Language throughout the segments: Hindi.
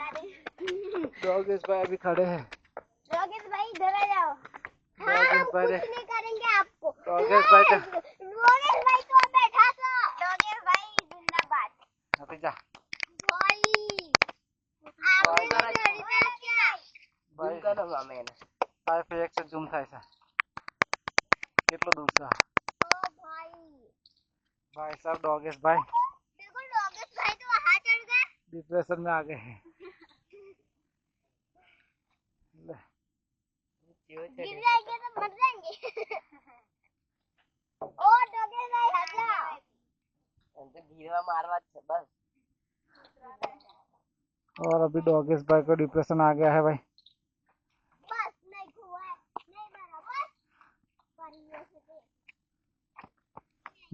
डॉगेश भाई अभी खड़े हैं। डॉगेश भाई इधर आ जाओ। डॉगेश भाई कुछ नहीं करेंगे आपको। डॉगेश भाई का डॉगेश भाई तो बैठा था। डॉगेश भाई जिंदाबाद। अभी जा भाई आपने खरीदा क्या? भाई का ना मैंने 5x से जूम था ऐसा कितना दूर से ओ भाई भाई साहब डॉगेश भाई देखो डॉगेश भाई तो वहां चढ़ गए। डिप्रेशन में आ गए हैं। गिर जाएंगे तो मर जाएंगे। ओ डॉगेश भाई हट जाओ। तो गिरवा मारवा बस। और अभी डॉगेश भाई को डिप्रेशन आ गया है भाई। बस नहीं हुआ है, नहीं मरा बस। परियों से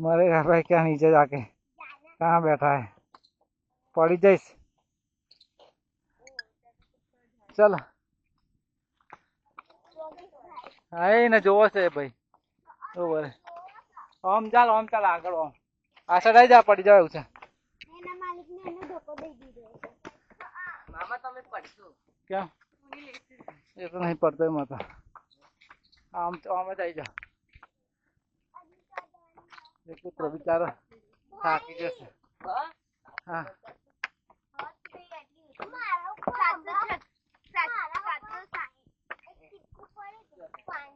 मरेगा भाई क्या नीचे जाके कहाँ बैठा है पड़ी जाइस चल आए ना जोर से भाई ओवर ओम चल આગળ ઓમ આસા રહી જા પડી જાય ઉછે એના માલિકને એને ધોકો દઈ દીધો છે. मामा તમે પડશો क्या ये तो नहीं पड़ते माता आम में जाई जा ये पुत्र बेचारा થાકી જશે हाँ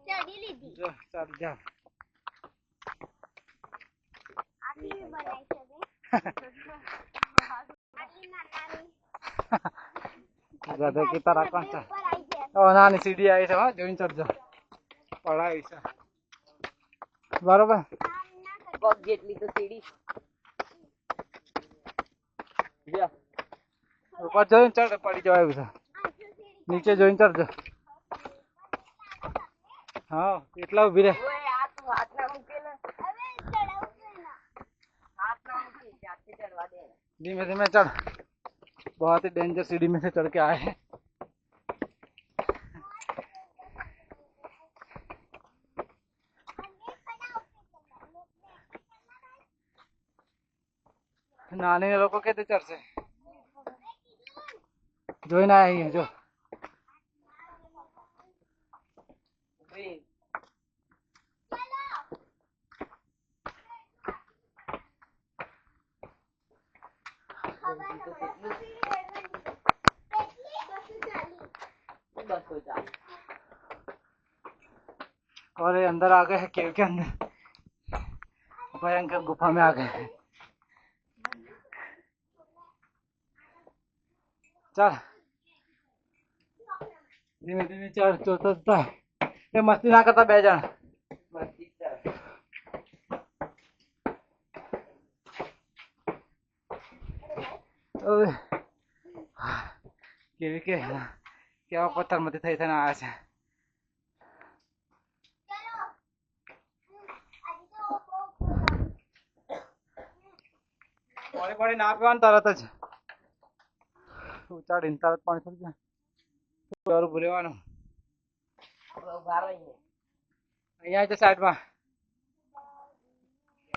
ચડી લીધી. जो चल जा આટલી બનાવી છે બે. આટલી નાની गधे की तरह कौन सा ઉપર આવી ગયા. ओ नानी सीढ़ी आई है जोइन चढ़ जा पढ़ाई से बरोबर આમ ના કરી. પગ જેટલી તો સીડી જા ऊपर जोइन चढ़ पड़ी जाए उसे આટલું સીડી नीचे जोइन चढ़ जा हाँ इतना उभी रे ઓય આ તો હાથ ના મૂકે ને હવે ચડાવશે ના. હાથ ના મૂકે જાતે ચડવા દે धीमे धीमे चढ़ बहुत ही डेंजर सीढ़ी में से चढ़ के आए हैं नानी लोग को कहते चढ़ से जो ही ना आई है जो ઉભી બસ હો જા और ये अंदर आ गए हैं केव के अंदर भयंकर गुफा में आ गए हैं चल धीमे धीमे चढ़ चढ़ता है ये मस्ती ना करता बह जा મસ્તી કર કેવી કે કેવા પથ્થર માંથી થઈ થઈને આવ્યા છે પાણી પાણી ના પીવાનું તરત જ ઉચાડીને તરત પાણી થઈ જાય ઉભું રહેવાનું હવે ઉભા રહી અહીંયા છે સાઈડમાં